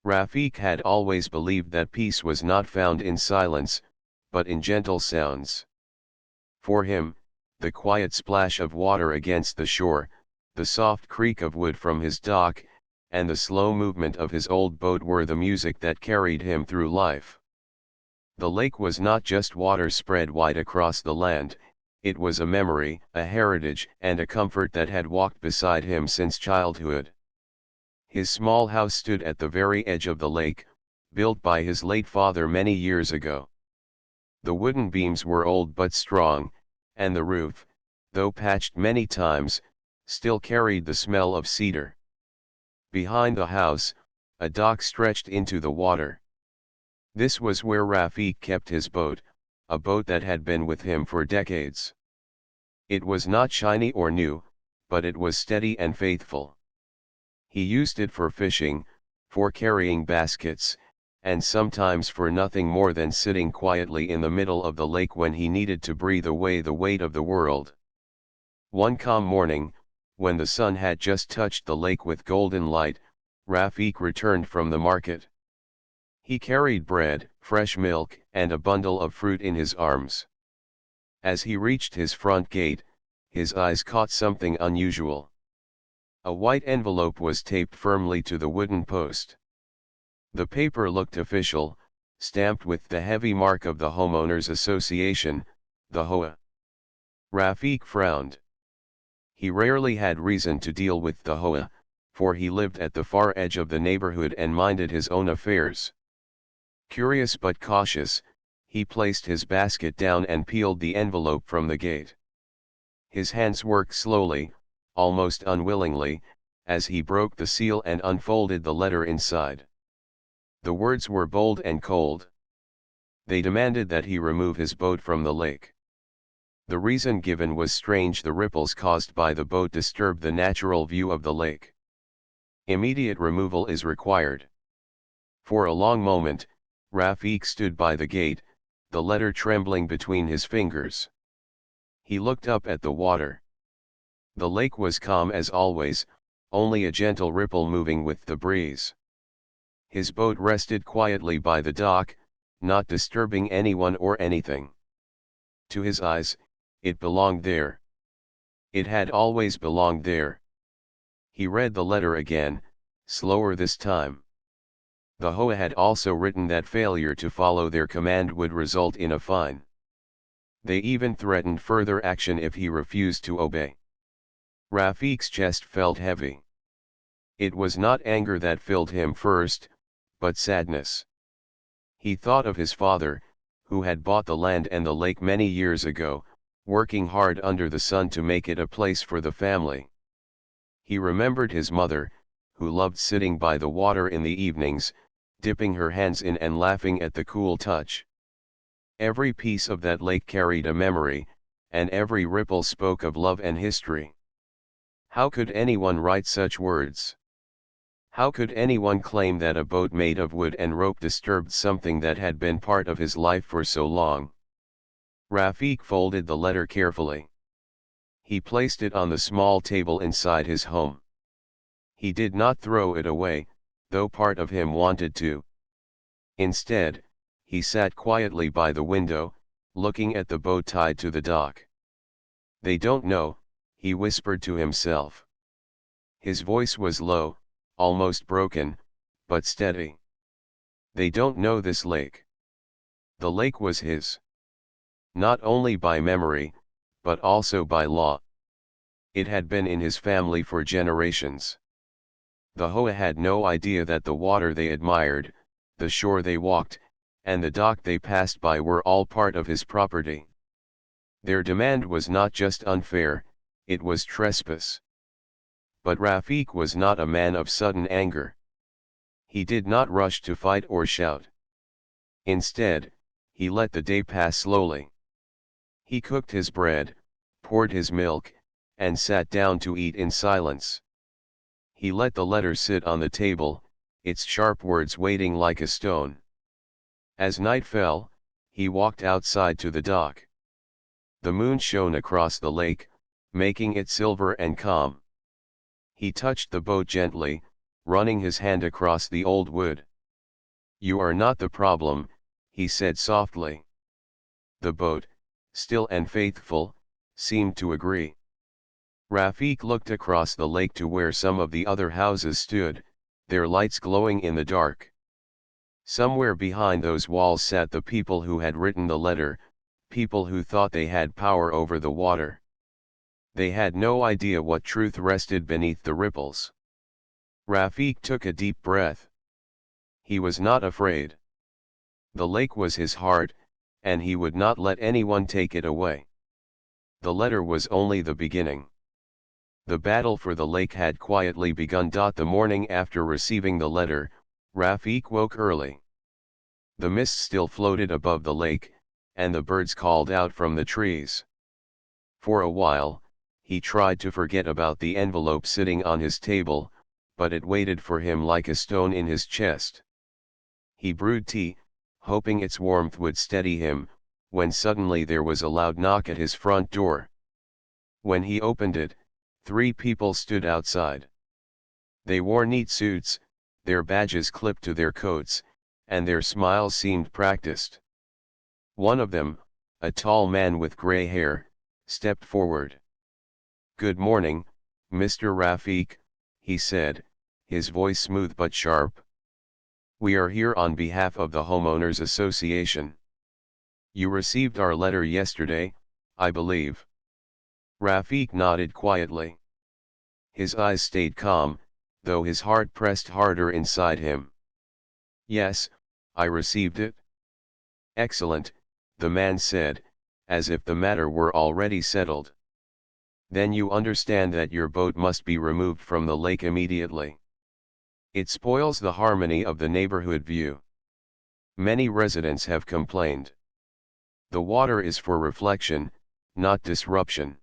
Rafiq had always believed that peace was not found in silence, but in gentle sounds. For him, the quiet splash of water against the shore, the soft creak of wood from his dock, and the slow movement of his old boat were the music that carried him through life. The lake was not just water spread wide across the land, it was a memory, a heritage, and a comfort that had walked beside him since childhood. His small house stood at the very edge of the lake, built by his late father many years ago. The wooden beams were old but strong, and the roof, though patched many times, still carried the smell of cedar. Behind the house, a dock stretched into the water. This was where Rafiq kept his boat, a boat that had been with him for decades. It was not shiny or new, but it was steady and faithful. He used it for fishing, for carrying baskets, and sometimes for nothing more than sitting quietly in the middle of the lake when he needed to breathe away the weight of the world. One calm morning, when the sun had just touched the lake with golden light, Rafiq returned from the market. He carried bread, fresh milk, and a bundle of fruit in his arms. As he reached his front gate, his eyes caught something unusual. A white envelope was taped firmly to the wooden post. The paper looked official, stamped with the heavy mark of the Homeowners Association, the HOA. Rafiq frowned. He rarely had reason to deal with the HOA, for he lived at the far edge of the neighborhood and minded his own affairs. Curious but cautious, he placed his basket down and peeled the envelope from the gate. His hands worked slowly, almost unwillingly, as he broke the seal and unfolded the letter inside. The words were bold and cold. They demanded that he remove his boat from the lake. The reason given was strange: the ripples caused by the boat disturbed the natural view of the lake. Immediate removal is required. For a long moment, Rafiq stood by the gate, the letter trembling between his fingers. He looked up at the water. The lake was calm as always, only a gentle ripple moving with the breeze. His boat rested quietly by the dock, not disturbing anyone or anything. To his eyes, it belonged there. It had always belonged there. He read the letter again, slower this time. The HOA had also written that failure to follow their command would result in a fine. They even threatened further action if he refused to obey. Rafiq's chest felt heavy. It was not anger that filled him first, but sadness. He thought of his father, who had bought the land and the lake many years ago, working hard under the sun to make it a place for the family. He remembered his mother, who loved sitting by the water in the evenings, dipping her hands in and laughing at the cool touch. Every piece of that lake carried a memory, and every ripple spoke of love and history. How could anyone write such words? How could anyone claim that a boat made of wood and rope disturbed something that had been part of his life for so long? Rafiq folded the letter carefully. He placed it on the small table inside his home. He did not throw it away, though part of him wanted to. Instead, he sat quietly by the window, looking at the boat tied to the dock. "They don't know," he whispered to himself. His voice was low, almost broken, but steady. "They don't know this lake." The lake was his. Not only by memory, but also by law. It had been in his family for generations. The HOA had no idea that the water they admired, the shore they walked, and the dock they passed by were all part of his property. Their demand was not just unfair, it was trespass. But Rafiq was not a man of sudden anger. He did not rush to fight or shout. Instead, he let the day pass slowly. He cooked his bread, poured his milk, and sat down to eat in silence. He let the letter sit on the table, its sharp words weighting like a stone. As night fell, he walked outside to the dock. The moon shone across the lake, making it silver and calm. He touched the boat gently, running his hand across the old wood. "You are not the problem," he said softly. The boat, still and faithful, seemed to agree. Rafik looked across the lake to where some of the other houses stood, their lights glowing in the dark. Somewhere behind those walls sat the people who had written the letter, people who thought they had power over the water. They had no idea what truth rested beneath the ripples. Rafik took a deep breath. He was not afraid. The lake was his heart, and he would not let anyone take it away. The letter was only the beginning. The battle for the lake had quietly begun. The morning after receiving the letter, Rafik woke early. The mist still floated above the lake, and the birds called out from the trees. For a while, he tried to forget about the envelope sitting on his table, but it waited for him like a stone in his chest. He brewed tea, hoping its warmth would steady him, when suddenly there was a loud knock at his front door. When he opened it, 3 people stood outside. They wore neat suits, their badges clipped to their coats, and their smiles seemed practiced. One of them, a tall man with gray hair, stepped forward. "Good morning, Mr. Rafik," he said, his voice smooth but sharp. "We are here on behalf of the Homeowners Association. You received our letter yesterday, I believe." Rafik nodded quietly. His eyes stayed calm, though his heart pressed harder inside him. "Yes, I received it." "Excellent," the man said, as if the matter were already settled. "Then you understand that your boat must be removed from the lake immediately. It spoils the harmony of the neighborhood view. Many residents have complained. The water is for reflection, not disruption."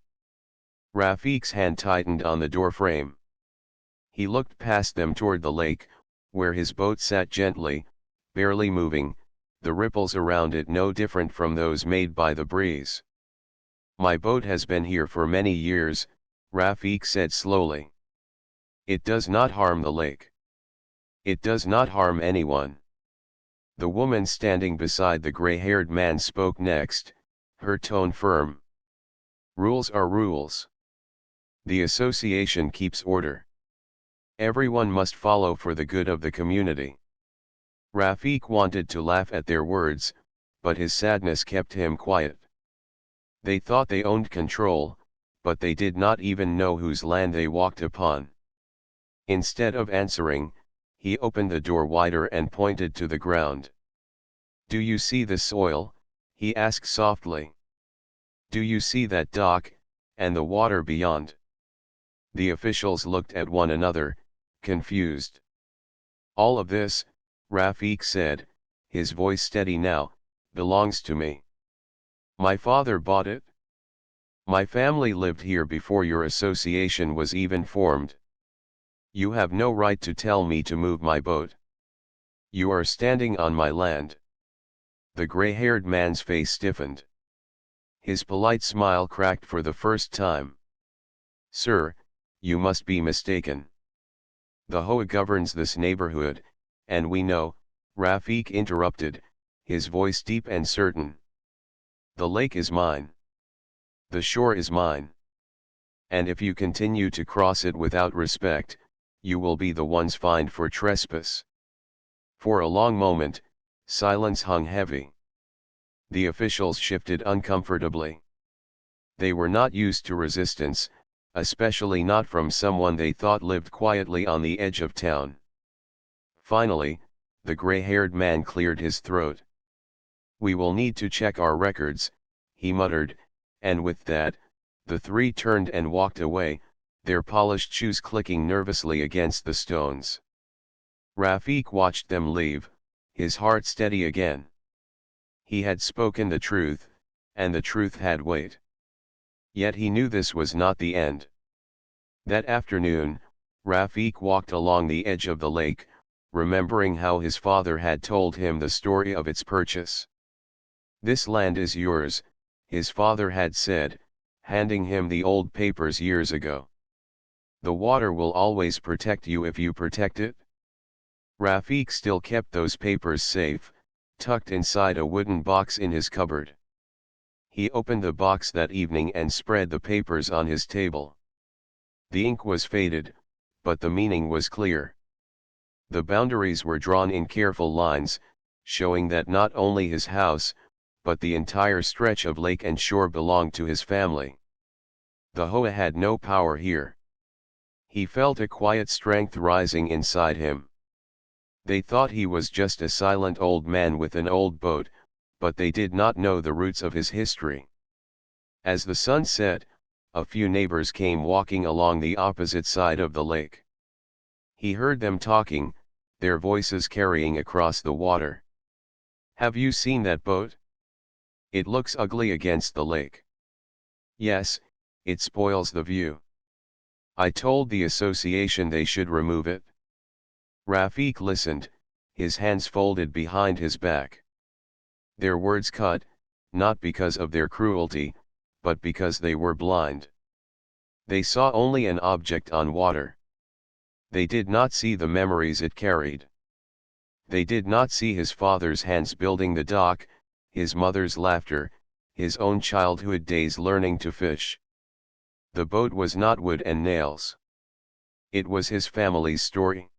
Rafik's hand tightened on the doorframe. He looked past them toward the lake, where his boat sat gently, barely moving, the ripples around it no different from those made by the breeze. "My boat has been here for many years," Rafik said slowly. "It does not harm the lake. It does not harm anyone." The woman standing beside the gray-haired man spoke next, her tone firm. "Rules are rules. The association keeps order. Everyone must follow for the good of the community." Rafik wanted to laugh at their words, but his sadness kept him quiet. They thought they owned control, but they did not even know whose land they walked upon. Instead of answering, he opened the door wider and pointed to the ground. "Do you see the soil?" he asked softly. "Do you see that dock, and the water beyond?" The officials looked at one another, confused. "All of this," Rafik said, his voice steady now, "belongs to me. My father bought it. My family lived here before your association was even formed. You have no right to tell me to move my boat. You are standing on my land." The gray-haired man's face stiffened. His polite smile cracked for the first time. "Sir, you must be mistaken. The Hoa governs this neighborhood, and we know," Rafik interrupted, his voice deep and certain. "The lake is mine. The shore is mine. And if you continue to cross it without respect, you will be the ones fined for trespass." For a long moment, silence hung heavy. The officials shifted uncomfortably. They were not used to resistance, especially not from someone they thought lived quietly on the edge of town. Finally, the gray-haired man cleared his throat. "We will need to check our records," he muttered, and with that, the 3 turned and walked away, their polished shoes clicking nervously against the stones. Rafik watched them leave, his heart steady again. He had spoken the truth, and the truth had weight. Yet he knew this was not the end. That afternoon, Rafik walked along the edge of the lake, remembering how his father had told him the story of its purchase. "This land is yours," his father had said, handing him the old papers years ago. "The water will always protect you if you protect it." Rafiq still kept those papers safe, tucked inside a wooden box in his cupboard. He opened the box that evening and spread the papers on his table. The ink was faded, but the meaning was clear. The boundaries were drawn in careful lines, showing that not only his house, but the entire stretch of lake and shore belonged to his family. The Hoa had no power here. He felt a quiet strength rising inside him. They thought he was just a silent old man with an old boat, but they did not know the roots of his history. As the sun set, a few neighbors came walking along the opposite side of the lake. He heard them talking, their voices carrying across the water. "Have you seen that boat? It looks ugly against the lake." "Yes, it spoils the view. I told the association they should remove it." Rafiq listened, his hands folded behind his back. Their words cut, not because of their cruelty, but because they were blind. They saw only an object on water. They did not see the memories it carried. They did not see his father's hands building the dock, his mother's laughter, his own childhood days learning to fish. The boat was not wood and nails. It was his family's story.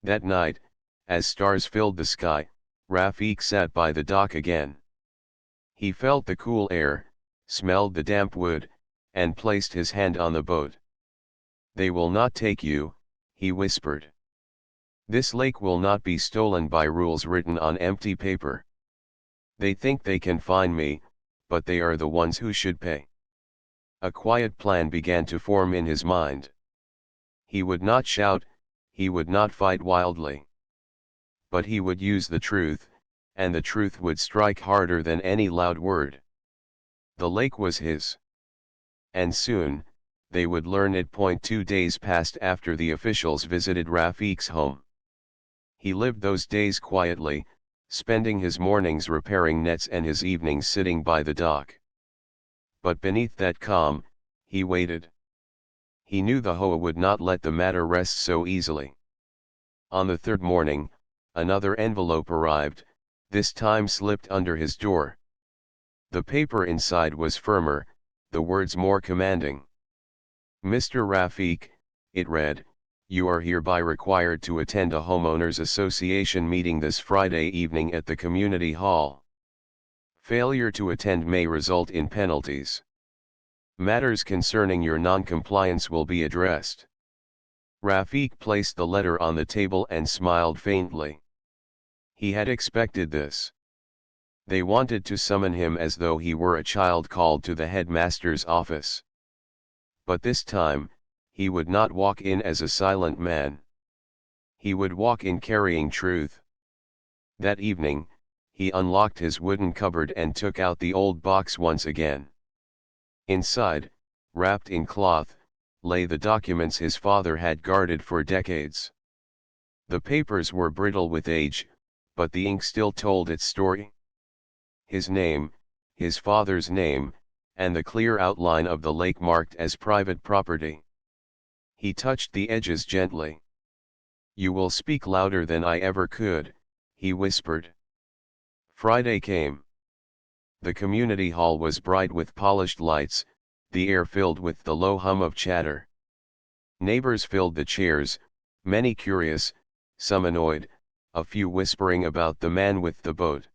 That night, as stars filled the sky, Rafiq sat by the dock again. He felt the cool air, smelled the damp wood, and placed his hand on the boat. "They will not take you," he whispered. "This lake will not be stolen by rules written on empty paper. They think they can find me, but they are the ones who should pay." A quiet plan began to form in his mind. He would not shout, he would not fight wildly. But he would use the truth, and the truth would strike harder than any loud word. The lake was his. And soon, they would learn it. 2 days passed after the officials visited Rafiq's home. He lived those days quietly, spending his mornings repairing nets and his evenings sitting by the dock. But beneath that calm, he waited. He knew the Hoa would not let the matter rest so easily. On the third morning, another envelope arrived, this time slipped under his door. The paper inside was firmer, the words more commanding. "Mr. Rafiq," it read, "you are hereby required to attend a homeowners association meeting this Friday evening at the community hall. Failure to attend may result in penalties. Matters concerning your non-compliance will be addressed." Rafiq placed the letter on the table and smiled faintly. He had expected this. They wanted to summon him as though he were a child called to the headmaster's office. But this time, he would not walk in as a silent man. He would walk in carrying truth. That evening, he unlocked his wooden cupboard and took out the old box once again. Inside, wrapped in cloth, lay the documents his father had guarded for decades. The papers were brittle with age, but the ink still told its story. His name, his father's name, and the clear outline of the lake marked as private property. He touched the edges gently. "You will speak louder than I ever could," he whispered. Friday came. The community hall was bright with polished lights, the air filled with the low hum of chatter. Neighbors filled the chairs, many curious, some annoyed, a few whispering about the man with the boat.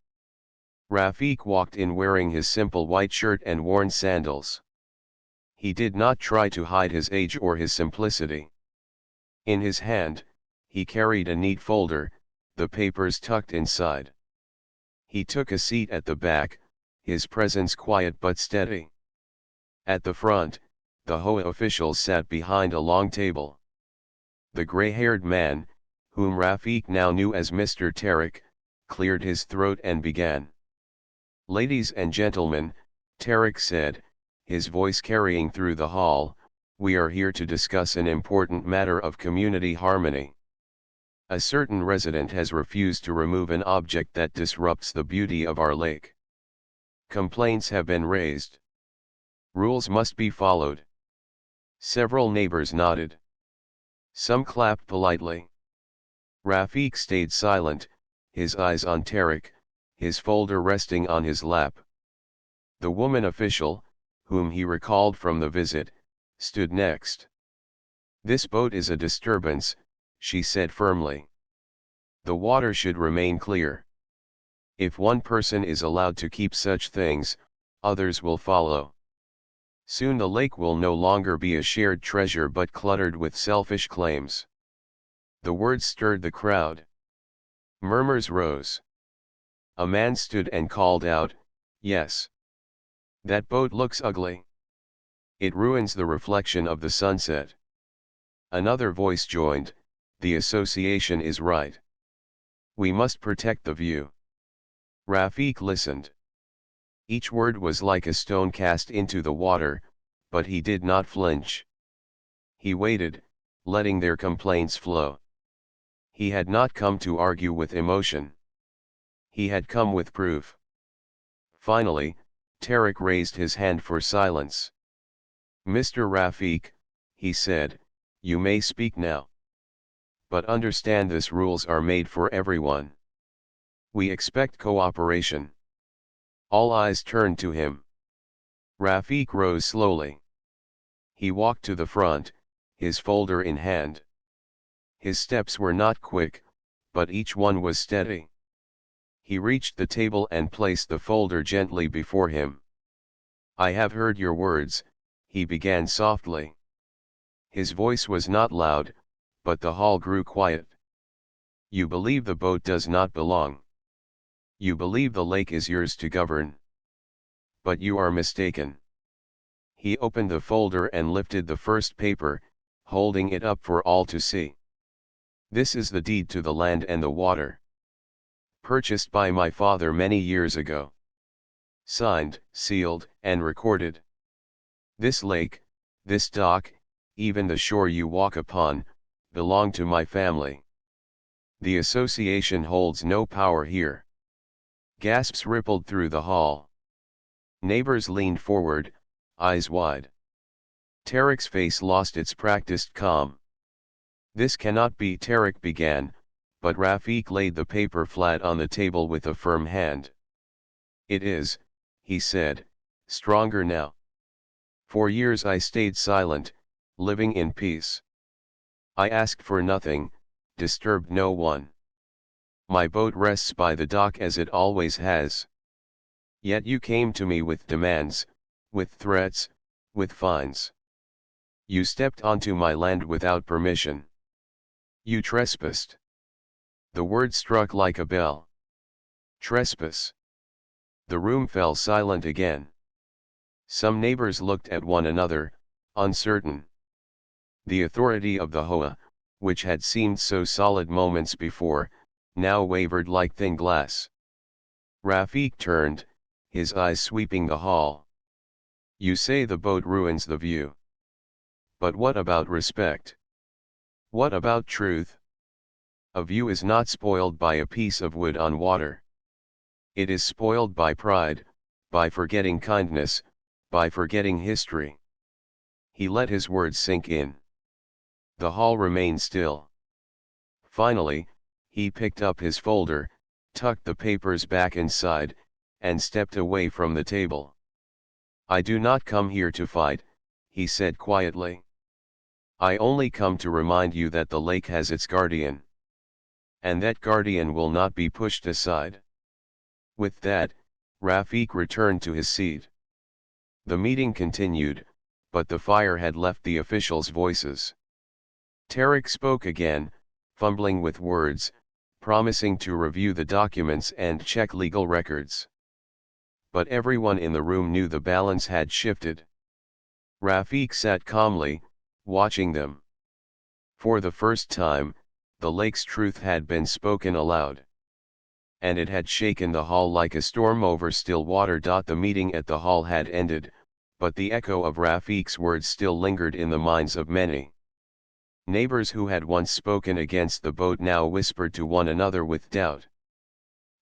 Rafiq walked in wearing his simple white shirt and worn sandals. He did not try to hide his age or his simplicity. In his hand, he carried a neat folder, the papers tucked inside. He took a seat at the back, his presence quiet but steady. At the front, the Hoa officials sat behind a long table. The gray-haired man, whom Rafiq now knew as Mr. Tariq, cleared his throat and began. "Ladies and gentlemen," Tariq said, his voice carrying through the hall, "we are here to discuss an important matter of community harmony. A certain resident has refused to remove an object that disrupts the beauty of our lake. Complaints have been raised. Rules must be followed." Several neighbors nodded. Some clapped politely. Rafiq stayed silent, his eyes on Tarek, his folder resting on his lap. The woman official, whom he recalled from the visit, stood next. "This boat is a disturbance," she said firmly. "The water should remain clear. If one person is allowed to keep such things, others will follow. Soon the lake will no longer be a shared treasure but cluttered with selfish claims." The words stirred the crowd. Murmurs rose. A man stood and called out, "Yes. That boat looks ugly. It ruins the reflection of the sunset." Another voice joined, "The association is right. We must protect the view." Rafiq listened. Each word was like a stone cast into the water, but he did not flinch. He waited, letting their complaints flow. He had not come to argue with emotion. He had come with proof. Finally, Tarek raised his hand for silence. "Mr. Rafiq," he said, "you may speak now. But understand this: rules are made for everyone. We expect cooperation." All eyes turned to him. Rafiq rose slowly. He walked to the front, his folder in hand. His steps were not quick, but each one was steady. He reached the table and placed the folder gently before him. "I have heard your words," he began softly. His voice was not loud, but the hall grew quiet. "You believe the boat does not belong. You believe the lake is yours to govern. But you are mistaken." He opened the folder and lifted the first paper, holding it up for all to see. "This is the deed to the land and the water. Purchased by my father many years ago. Signed, sealed, and recorded. This lake, this dock, even the shore you walk upon, belong to my family. The association holds no power here." Gasps rippled through the hall. Neighbors leaned forward, eyes wide. Tarek's face lost its practiced calm. "This cannot be," Tarek began, but Rafiq laid the paper flat on the table with a firm hand. "It is," he said, stronger now. "For years I stayed silent, living in peace. I asked for nothing, disturbed no one. My boat rests by the dock as it always has. Yet you came to me with demands, with threats, with fines. You stepped onto my land without permission. You trespassed." The word struck like a bell. Trespass. The room fell silent again. Some neighbors looked at one another, uncertain. The authority of the Hoa, which had seemed so solid moments before, now wavered like thin glass. Rafiq turned, his eyes sweeping the hall. "You say the boat ruins the view. But what about respect? What about truth? A view is not spoiled by a piece of wood on water. It is spoiled by pride, by forgetting kindness, by forgetting history." He let his words sink in. The hall remained still. Finally, he picked up his folder, tucked the papers back inside, and stepped away from the table. "I do not come here to fight," he said quietly. "I only come to remind you that the lake has its guardian. And that guardian will not be pushed aside." With that, Rafiq returned to his seat. The meeting continued, but the fire had left the officials' voices. Tarek spoke again, fumbling with words, promising to review the documents and check legal records. But everyone in the room knew the balance had shifted. Rafiq sat calmly, watching them. For the first time, the lake's truth had been spoken aloud. And it had shaken the hall like a storm over still water. The meeting at the hall had ended, but the echo of Rafiq's words still lingered in the minds of many. Neighbors who had once spoken against the boat now whispered to one another with doubt.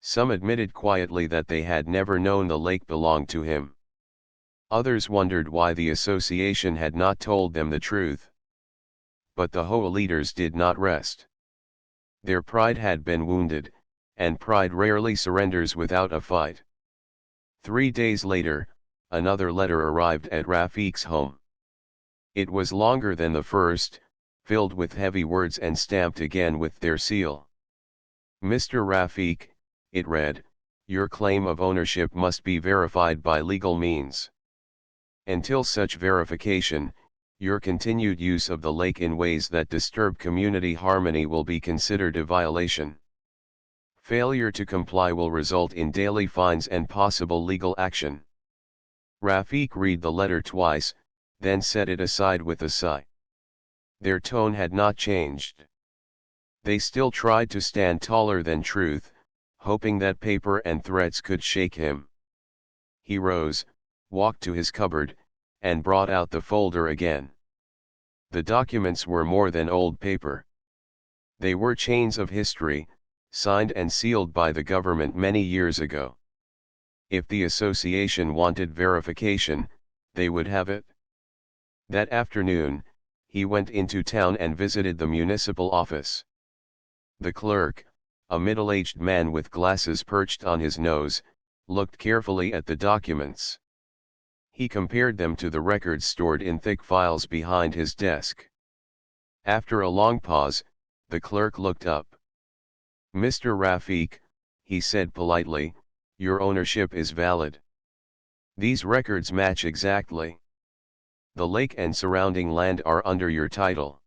Some admitted quietly that they had never known the lake belonged to him. Others wondered why the association had not told them the truth. But the Hoa leaders did not rest. Their pride had been wounded, and pride rarely surrenders without a fight. 3 days later, another letter arrived at Rafiq's home. It was longer than the first, filled with heavy words and stamped again with their seal. "Mr. Rafiq," it read, "your claim of ownership must be verified by legal means. Until such verification, your continued use of the lake in ways that disturb community harmony will be considered a violation. Failure to comply will result in daily fines and possible legal action." Rafiq read the letter twice, then set it aside with a sigh. Their tone had not changed. They still tried to stand taller than truth, hoping that paper and threats could shake him. He rose, walked to his cupboard, and brought out the folder again. The documents were more than old paper. They were chains of history, signed and sealed by the government many years ago. If the association wanted verification, they would have it. That afternoon, he went into town and visited the municipal office. The clerk, a middle-aged man with glasses perched on his nose, looked carefully at the documents. He compared them to the records stored in thick files behind his desk. After a long pause, the clerk looked up. "Mr. Rafiq," he said politely, "your ownership is valid. These records match exactly. The lake and surrounding land are under your title.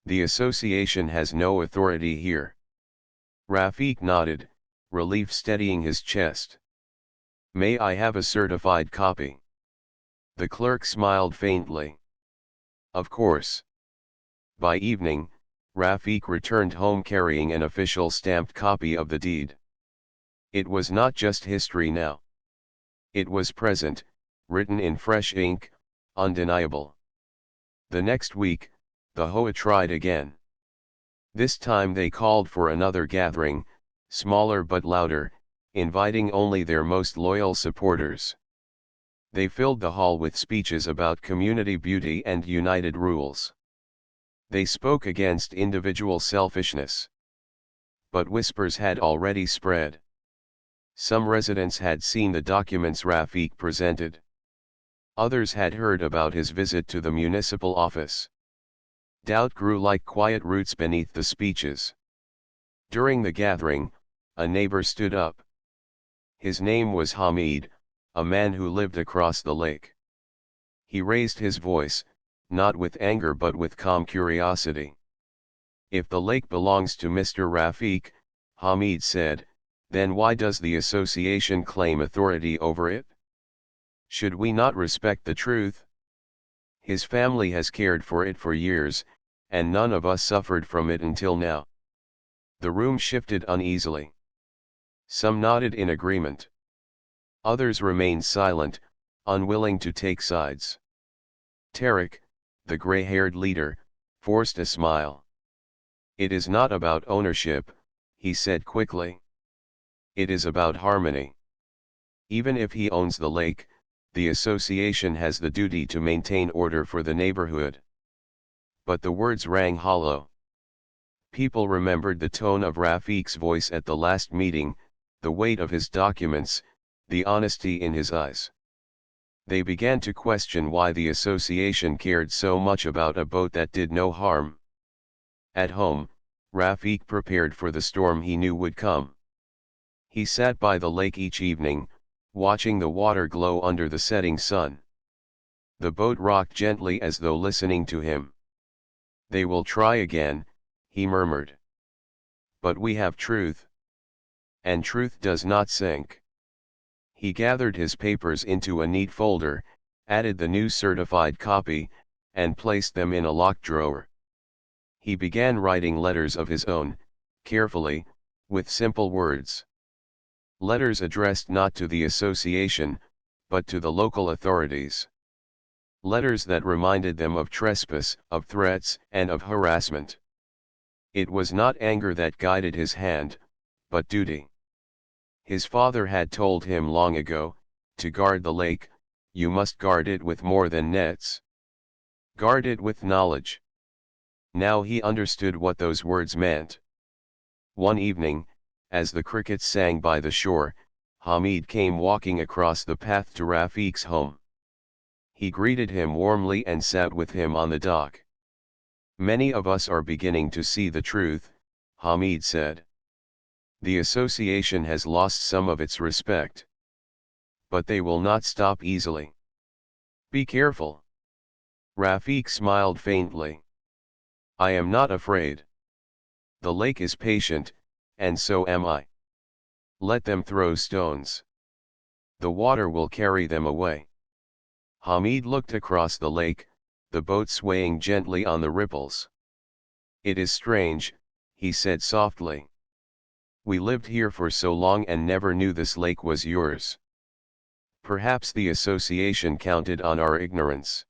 The association has no authority here." Rafiq nodded, relief steadying his chest. "May I have a certified copy?" The clerk smiled faintly. "Of course." By evening, Rafiq returned home carrying an official stamped copy of the deed. It was not just history now. It was present, written in fresh ink, undeniable. The next week, the Hoa tried again. This time they called for another gathering, smaller but louder, inviting only their most loyal supporters. They filled the hall with speeches about community beauty and united rules. They spoke against individual selfishness. But whispers had already spread. Some residents had seen the documents Rafiq presented. Others had heard about his visit to the municipal office. Doubt grew like quiet roots beneath the speeches. During the gathering, a neighbor stood up. His name was Hamid, a man who lived across the lake. He raised his voice, not with anger but with calm curiosity. "If the lake belongs to Mr. Rafiq," Hamid said, "then why does the association claim authority over it? Should we not respect the truth? His family has cared for it for years, and none of us suffered from it until now." The room shifted uneasily. Some nodded in agreement. Others remained silent, unwilling to take sides. Tarek, the gray-haired leader, forced a smile. "It is not about ownership," he said quickly. "It is about harmony. Even if he owns the lake, the association has the duty to maintain order for the neighborhood." But the words rang hollow. People remembered the tone of Rafiq's voice at the last meeting, the weight of his documents, the honesty in his eyes. They began to question why the association cared so much about a boat that did no harm. At home, Rafiq prepared for the storm he knew would come. He sat by the lake each evening, watching the water glow under the setting sun. The boat rocked gently as though listening to him. "They will try again," he murmured. "But we have truth. And truth does not sink." He gathered his papers into a neat folder, added the new certified copy, and placed them in a locked drawer. He began writing letters of his own, carefully, with simple words. Letters addressed not to the association, but to the local authorities. Letters that reminded them of trespass, of threats, and of harassment. It was not anger that guided his hand, but duty. His father had told him long ago, to guard the lake, you must guard it with more than nets. Guard it with knowledge. Now he understood what those words meant. One evening, as the crickets sang by the shore, Hamid came walking across the path to Rafiq's home. He greeted him warmly and sat with him on the dock. "Many of us are beginning to see the truth," Hamid said. "The association has lost some of its respect. But they will not stop easily. Be careful." Rafiq smiled faintly. "I am not afraid. The lake is patient, and so am I. Let them throw stones. The water will carry them away." Hamid looked across the lake, the boat swaying gently on the ripples. "It is strange," he said softly. "We lived here for so long and never knew this lake was yours. Perhaps the association counted on our ignorance."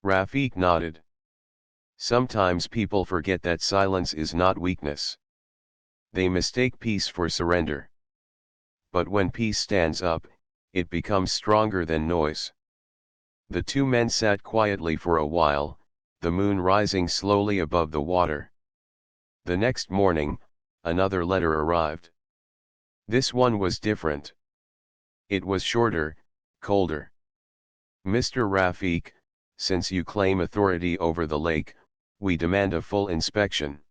Rafiq nodded. "Sometimes people forget that silence is not weakness. They mistake peace for surrender. But when peace stands up, it becomes stronger than noise." The two men sat quietly for a while, the moon rising slowly above the water. The next morning, another letter arrived. This one was different. It was shorter, colder. "Mr. Rafiq, since you claim authority over the lake, we demand a full inspection.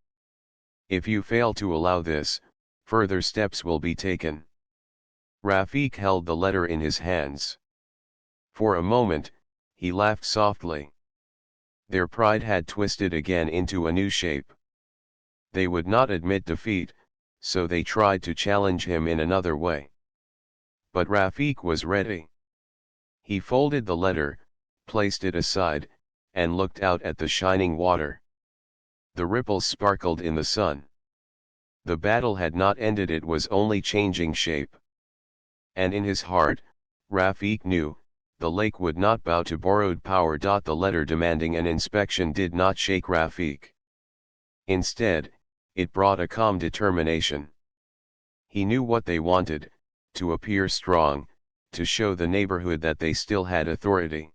If you fail to allow this, further steps will be taken." Rafiq held the letter in his hands. For a moment, he laughed softly. Their pride had twisted again into a new shape. They would not admit defeat, so they tried to challenge him in another way. But Rafiq was ready. He folded the letter, placed it aside, and looked out at the shining water. The ripples sparkled in the sun. The battle had not ended, it was only changing shape. And in his heart, Rafiq knew, the lake would not bow to borrowed power. The letter demanding an inspection did not shake Rafiq. Instead, it brought a calm determination. He knew what they wanted, to appear strong, to show the neighborhood that they still had authority.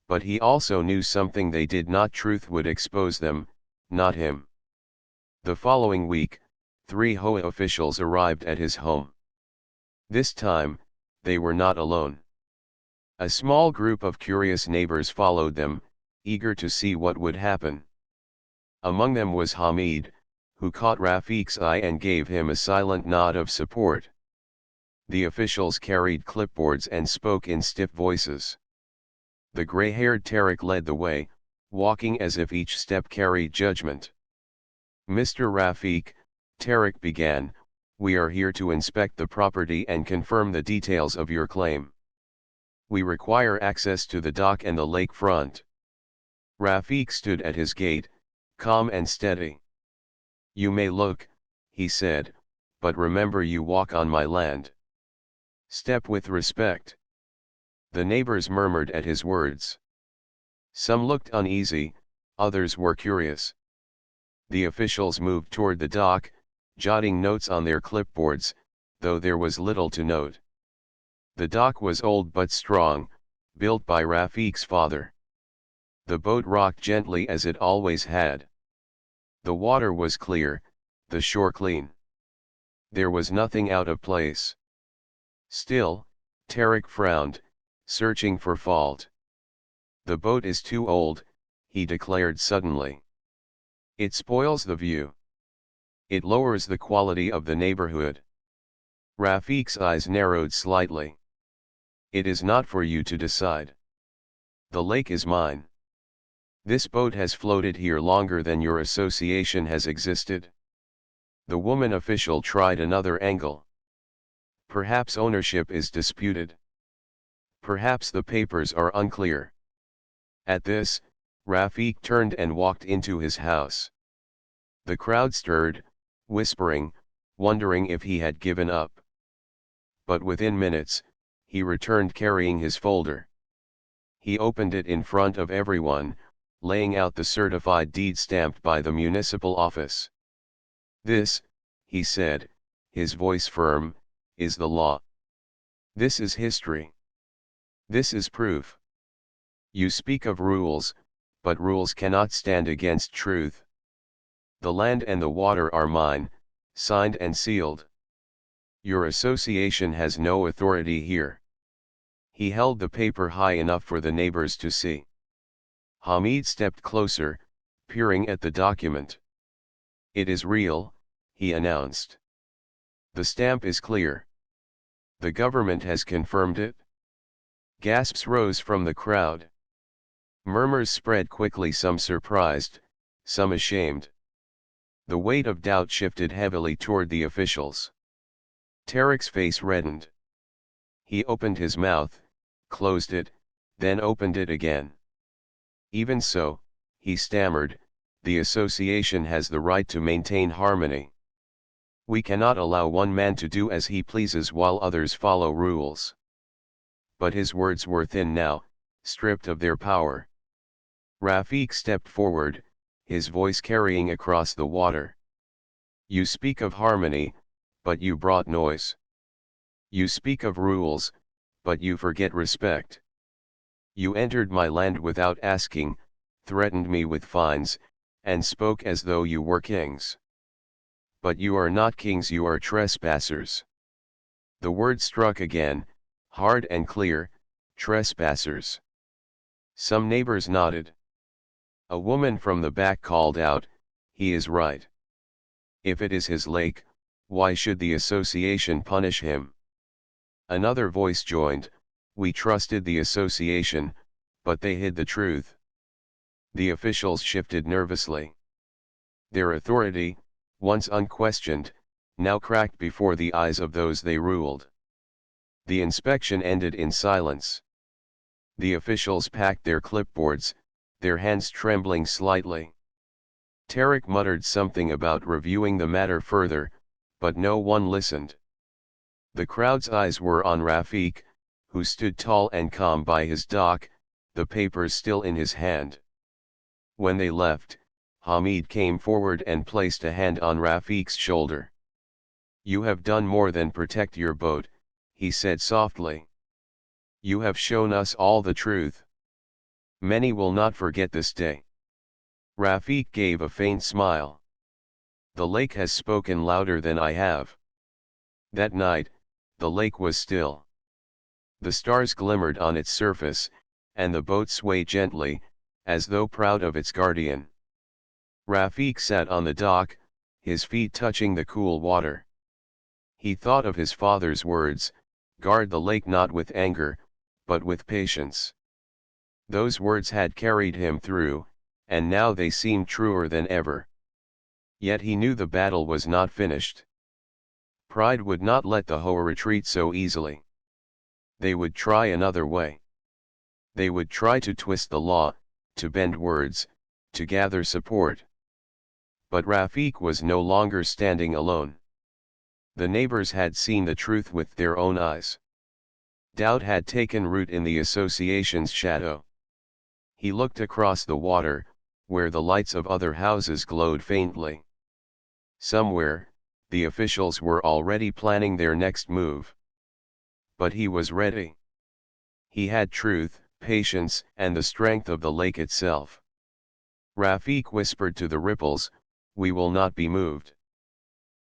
But he also knew something they did not: truth would expose them, not him. The following week, 3 Hoa officials arrived at his home. This time, they were not alone. A small group of curious neighbors followed them, eager to see what would happen. Among them was Hamid, who caught Rafiq's eye and gave him a silent nod of support. The officials carried clipboards and spoke in stiff voices. The gray-haired Tariq led the way, walking as if each step carried judgment. "Mr. Rafiq," Tariq began, "we are here to inspect the property and confirm the details of your claim. We require access to the dock and the lake front." Rafiq stood at his gate, calm and steady. "You may look," he said, "but remember you walk on my land. Step with respect." The neighbors murmured at his words. Some looked uneasy, others were curious. The officials moved toward the dock, jotting notes on their clipboards, though there was little to note. The dock was old but strong, built by Rafiq's father. The boat rocked gently as it always had. The water was clear, the shore clean. There was nothing out of place. Still, Tariq frowned, searching for fault. "The boat is too old," he declared suddenly. "It spoils the view. It lowers the quality of the neighborhood." Rafiq's eyes narrowed slightly. "It is not for you to decide. The lake is mine. This boat has floated here longer than your association has existed." The woman official tried another angle. "Perhaps ownership is disputed. Perhaps the papers are unclear." At this, Rafiq turned and walked into his house. The crowd stirred, whispering, wondering if he had given up. But within minutes, he returned carrying his folder. He opened it in front of everyone, laying out the certified deed stamped by the municipal office. "This," he said, his voice firm, "is the law. This is history. This is proof. You speak of rules, but rules cannot stand against truth. The land and the water are mine, Signed and sealed. Your association has no authority here. He held the paper high enough for the neighbors to see. Hamid stepped closer, peering at the document. It is real, he announced. The stamp is clear. The government has confirmed it. Gasps rose from the crowd. Murmurs spread quickly, some surprised, some ashamed. The weight of doubt shifted heavily toward the officials. Tarek's face reddened. He opened his mouth, closed it, then opened it again. Even so, he stammered, the association has the right to maintain harmony. We cannot allow one man to do as he pleases while others follow rules. But his words were thin now, stripped of their power. Rafiq stepped forward, his voice carrying across the water. You speak of harmony, but you brought noise. You speak of rules, but you forget respect. You entered my land without asking, threatened me with fines, and spoke as though you were kings. But you are not kings, you are trespassers. The word struck again, hard and clear, trespassers. Some neighbors nodded. A woman from the back called out, he is right. If it is his lake, why should the association punish him? Another voice joined, we trusted the association, but they hid the truth. The officials shifted nervously. Their authority, once unquestioned, now cracked before the eyes of those they ruled. The inspection ended in silence. The officials packed their clipboards, their hands trembling slightly. Tarek muttered something about reviewing the matter further, but no one listened. The crowd's eyes were on Rafiq, who stood tall and calm by his dock, the papers still in his hand. When they left, Hamid came forward and placed a hand on Rafiq's shoulder. You have done more than protect your boat, he said softly. You have shown us all the truth. Many will not forget this day. Rafiq gave a faint smile. The lake has spoken louder than I have. That night, the lake was still. The stars glimmered on its surface, and the boat swayed gently, as though proud of its guardian. Rafiq sat on the dock, his feet touching the cool water. He thought of his father's words, guard the lake not with anger, but with patience. Those words had carried him through, and now they seemed truer than ever. Yet he knew the battle was not finished. Pride would not let the Hoa retreat so easily. They would try another way. They would try to twist the law, to bend words, to gather support. But Rafiq was no longer standing alone. The neighbors had seen the truth with their own eyes. Doubt had taken root in the association's shadow. He looked across the water, where the lights of other houses glowed faintly. Somewhere, the officials were already planning their next move. But he was ready. He had truth, patience, and the strength of the lake itself. Rafiq whispered to the ripples, we will not be moved.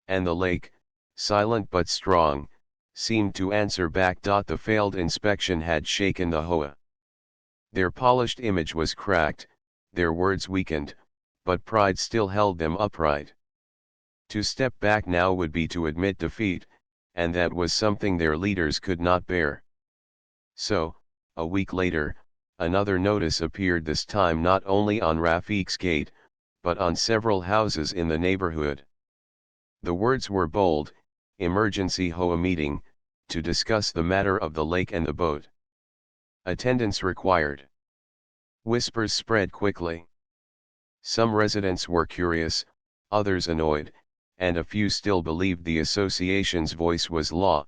And the lake, silent but strong, seemed to answer back. The failed inspection had shaken the Hoa. Their polished image was cracked, their words weakened, but pride still held them upright. To step back now would be to admit defeat, and that was something their leaders could not bear. So, a week later, another notice appeared, this time not only on Rafiq's gate, but on several houses in the neighborhood. The words were bold, emergency Hoa meeting, to discuss the matter of the lake and the boat. Attendance required. Whispers spread quickly. Some residents were curious, others annoyed, and a few still believed the association's voice was law.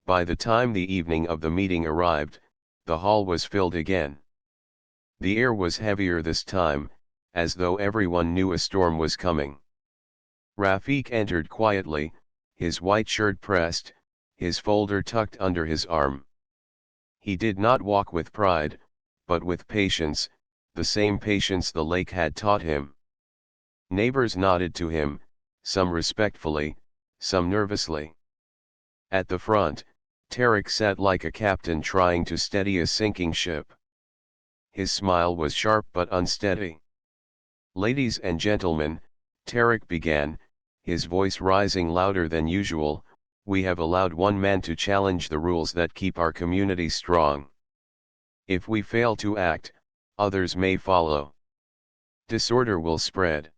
By the time the evening of the meeting arrived, the hall was filled again. The air was heavier this time, as though everyone knew a storm was coming. Rafiq entered quietly, his white shirt pressed, his folder tucked under his arm. He did not walk with pride, but with patience, the same patience the lake had taught him. Neighbors nodded to him, some respectfully, some nervously. At the front, Tarek sat like a captain trying to steady a sinking ship. His smile was sharp but unsteady. "Ladies and gentlemen," Tarek began, his voice rising louder than usual, "we have allowed one man to challenge the rules that keep our community strong. If we fail to act, others may follow. Disorder will spread.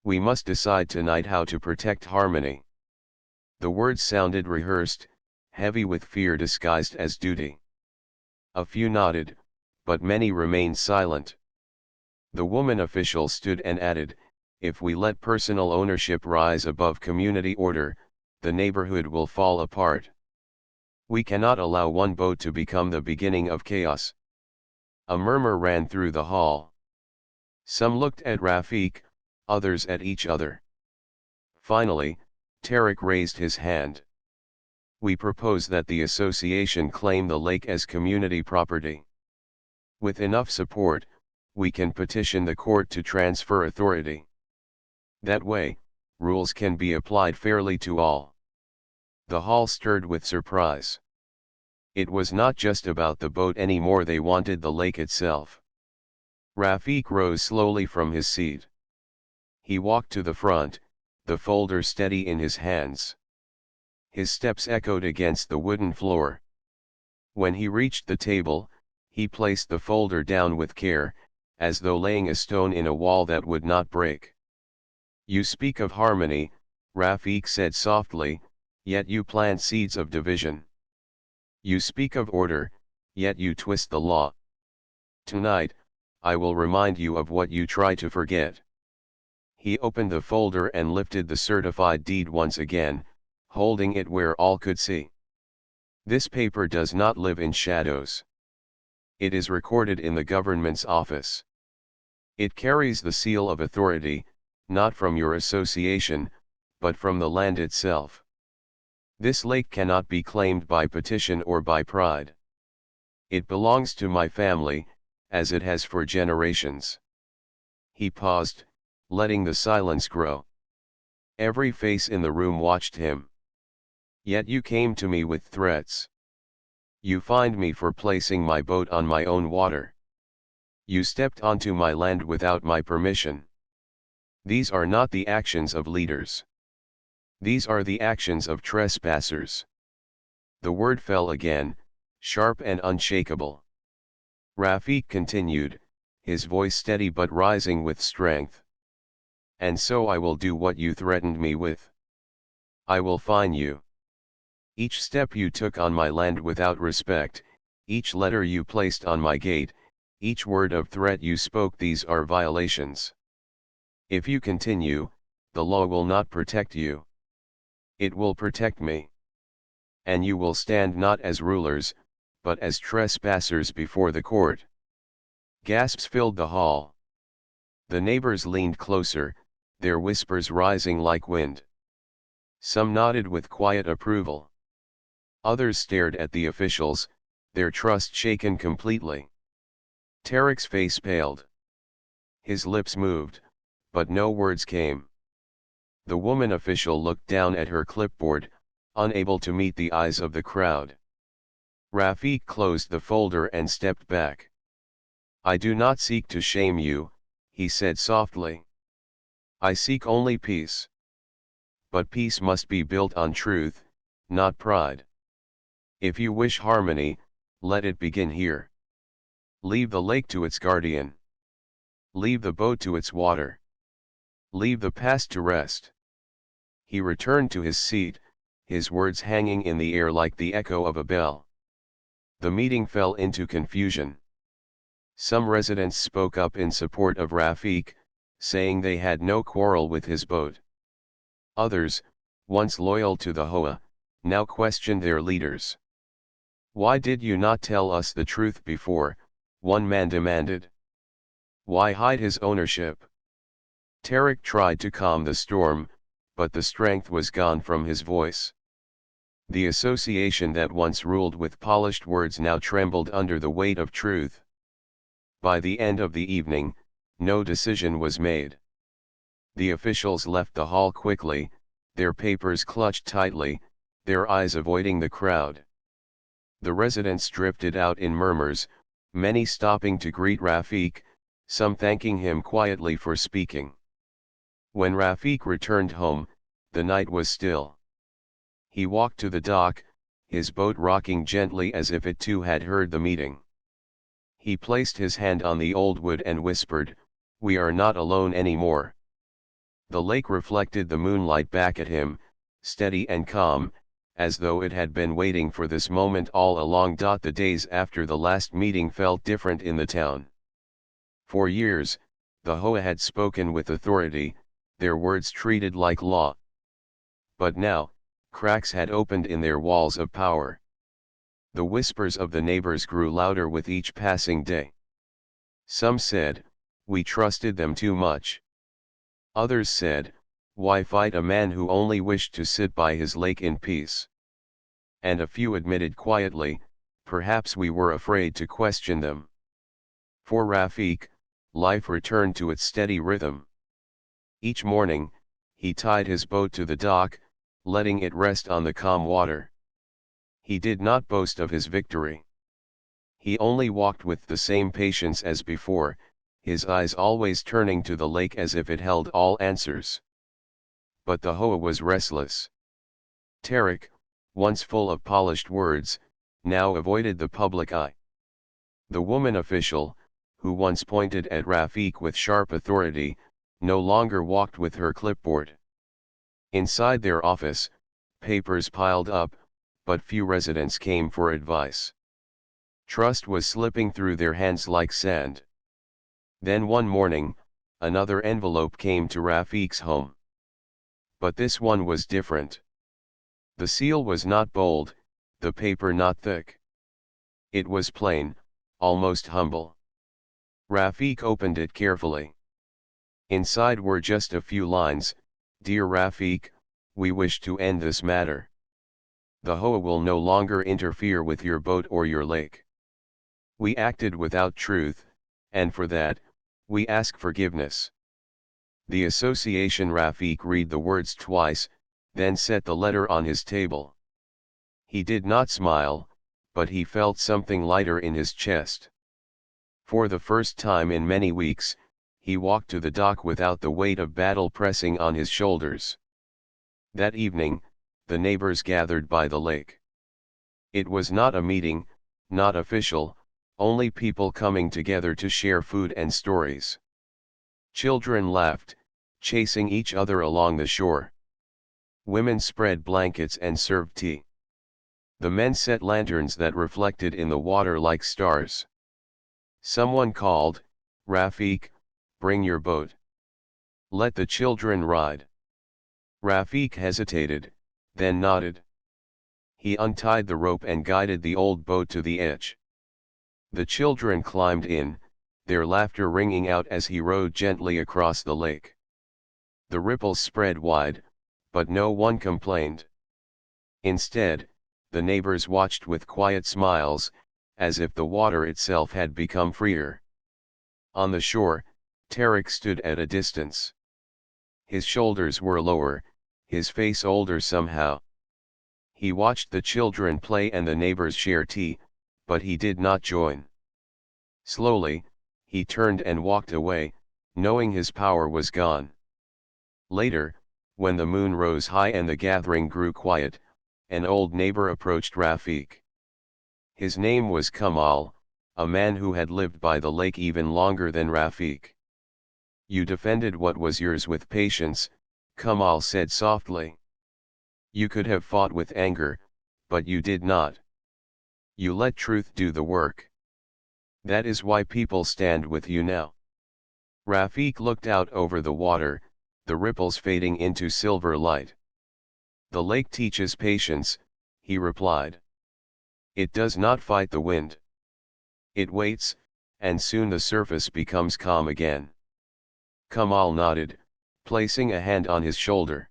We must decide tonight how to protect harmony." The words sounded rehearsed, heavy with fear disguised as duty. A few nodded, but many remained silent. The woman official stood and added, "If we let personal ownership rise above community order, the neighborhood will fall apart. We cannot allow one boat to become the beginning of chaos." A murmur ran through the hall. Some looked at Rafiq, others at each other. Finally, Tarek raised his hand. "We propose that the association claim the lake as community property. With enough support, we can petition the court to transfer authority. That way, rules can be applied fairly to all." The hall stirred with surprise. It was not just about the boat anymore, they wanted the lake itself. Rafiq rose slowly from his seat. He walked to the front, the folder steady in his hands. His steps echoed against the wooden floor. When he reached the table, he placed the folder down with care, as though laying a stone in a wall that would not break. "You speak of harmony," Rafiq said softly, "yet you plant seeds of division. You speak of order, yet you twist the law. Tonight, I will remind you of what you try to forget." He opened the folder and lifted the certified deed once again, holding it where all could see. "This paper does not live in shadows. It is recorded in the government's office. It carries the seal of authority, not from your association, but from the land itself. This lake cannot be claimed by petition or by pride. It belongs to my family, as it has for generations." He paused, letting the silence grow. Every face in the room watched him. "Yet you came to me with threats. You fined me for placing my boat on my own water. You stepped onto my land without my permission. These are not the actions of leaders. These are the actions of trespassers." The word fell again, sharp and unshakable. Rafiq continued, his voice steady but rising with strength. "And so I will do what you threatened me with. I will fine you. Each step you took on my land without respect, each letter you placed on my gate, each word of threat you spoke, these are violations. If you continue, the law will not protect you. It will protect me. And you will stand not as rulers, but as trespassers before the court." Gasps filled the hall. The neighbors leaned closer, their whispers rising like wind. Some nodded with quiet approval. Others stared at the officials, their trust shaken completely. Tarek's face paled. His lips moved, but no words came. The woman official looked down at her clipboard, unable to meet the eyes of the crowd. Rafiq closed the folder and stepped back. "I do not seek to shame you," he said softly. "I seek only peace. But peace must be built on truth, not pride. If you wish harmony, let it begin here. Leave the lake to its guardian. Leave the boat to its water. Leave the past to rest." He returned to his seat, his words hanging in the air like the echo of a bell. The meeting fell into confusion. Some residents spoke up in support of Rafiq, saying they had no quarrel with his boat. Others, once loyal to the Hoa, now questioned their leaders. "Why did you not tell us the truth before?" one man demanded. "Why hide his ownership?" Tarek tried to calm the storm, but the strength was gone from his voice. The association that once ruled with polished words now trembled under the weight of truth. By the end of the evening, no decision was made. The officials left the hall quickly, their papers clutched tightly, their eyes avoiding the crowd. The residents drifted out in murmurs, many stopping to greet Rafiq, some thanking him quietly for speaking. When Rafiq returned home, the night was still. He walked to the dock, his boat rocking gently as if it too had heard the meeting. He placed his hand on the old wood and whispered, "We are not alone anymore." The lake reflected the moonlight back at him, steady and calm, as though it had been waiting for this moment all along. The days after the last meeting felt different in the town. For years, the Hoa had spoken with authority, their words treated like law. But now, cracks had opened in their walls of power. The whispers of the neighbors grew louder with each passing day. Some said, "We trusted them too much." Others said, "Why fight a man who only wished to sit by his lake in peace?" And a few admitted quietly, "Perhaps we were afraid to question them." For Rafiq, life returned to its steady rhythm. Each morning, he tied his boat to the dock, letting it rest on the calm water. He did not boast of his victory. He only walked with the same patience as before, his eyes always turning to the lake as if it held all answers. But the Hoa was restless. Tarek, once full of polished words, now avoided the public eye. The woman official, who once pointed at Rafiq with sharp authority, no longer walked with her clipboard. Inside their office, papers piled up, but few residents came for advice. Trust was slipping through their hands like sand. Then one morning, another envelope came to Rafiq's home. But this one was different. The seal was not bold, the paper not thick. It was plain, almost humble. Rafiq opened it carefully. Inside were just a few lines: "Dear Rafiq, we wish to end this matter. The Hoa will no longer interfere with your boat or your lake. We acted without truth, and for that, we ask forgiveness." The association. Rafiq read the words twice, then set the letter on his table. He did not smile, but he felt something lighter in his chest. For the first time in many weeks, he walked to the dock without the weight of battle pressing on his shoulders. That evening, the neighbors gathered by the lake. It was not a meeting, not official, only people coming together to share food and stories. Children laughed, chasing each other along the shore. Women spread blankets and served tea. The men set lanterns that reflected in the water like stars. Someone called, "Rafiq, bring your boat. Let the children ride." Rafiq hesitated, then nodded. He untied the rope and guided the old boat to the edge. The children climbed in, their laughter ringing out as he rowed gently across the lake. The ripples spread wide, but no one complained. Instead, the neighbors watched with quiet smiles, as if the water itself had become freer. On the shore, Tarek stood at a distance. His shoulders were lower, his face older somehow. He watched the children play and the neighbors share tea, but he did not join. Slowly, he turned and walked away, knowing his power was gone. Later, when the moon rose high and the gathering grew quiet, an old neighbor approached Rafiq. His name was Kamal, a man who had lived by the lake even longer than Rafiq. "You defended what was yours with patience," Kamal said softly. "You could have fought with anger, but you did not. You let truth do the work. That is why people stand with you now." Rafiq looked out over the water, the ripples fading into silver light. "The lake teaches patience," he replied. "It does not fight the wind. It waits, and soon the surface becomes calm again." Kamal nodded, placing a hand on his shoulder.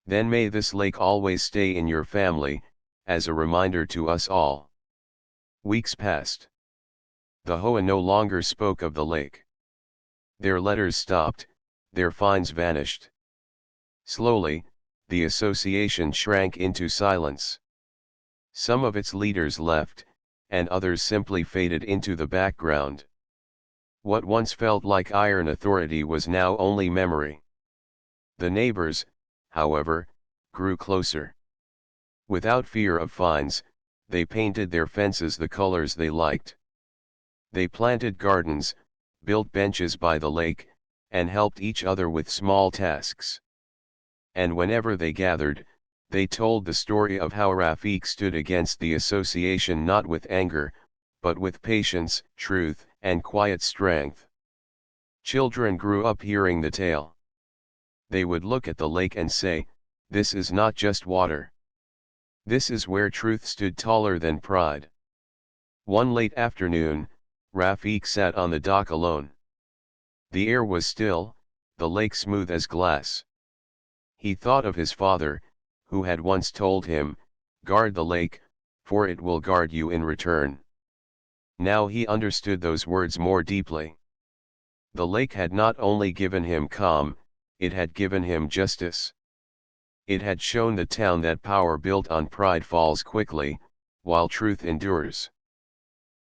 "Then may this lake always stay in your family, as a reminder to us all." Weeks passed. The Hoa no longer spoke of the lake. Their letters stopped, their fines vanished. Slowly, the association shrank into silence. Some of its leaders left, and others simply faded into the background. What once felt like iron authority was now only memory. The neighbors, however, grew closer. Without fear of fines, they painted their fences the colors they liked. They planted gardens, built benches by the lake, and helped each other with small tasks. And whenever they gathered, they told the story of how Rafik stood against the association not with anger, but with patience, truth, and quiet strength. Children grew up hearing the tale. They would look at the lake and say, "This is not just water. This is where truth stood taller than pride." One late afternoon, Rafik sat on the dock alone. The air was still, the lake smooth as glass. He thought of his father, who had once told him, "Guard the lake, for it will guard you in return." Now he understood those words more deeply. The lake had not only given him calm, it had given him justice. It had shown the town that power built on pride falls quickly, while truth endures.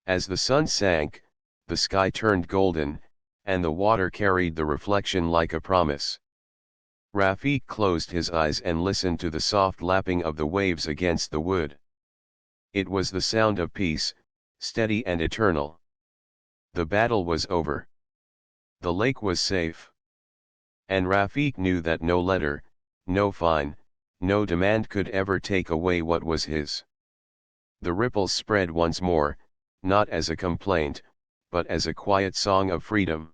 As the sun sank, the sky turned golden, and the water carried the reflection like a promise. Rafik closed his eyes and listened to the soft lapping of the waves against the wood. It was the sound of peace, steady and eternal. The battle was over. The lake was safe. And Rafik knew that no letter, no fine, no demand could ever take away what was his. The ripples spread once more, not as a complaint, but as a quiet song of freedom.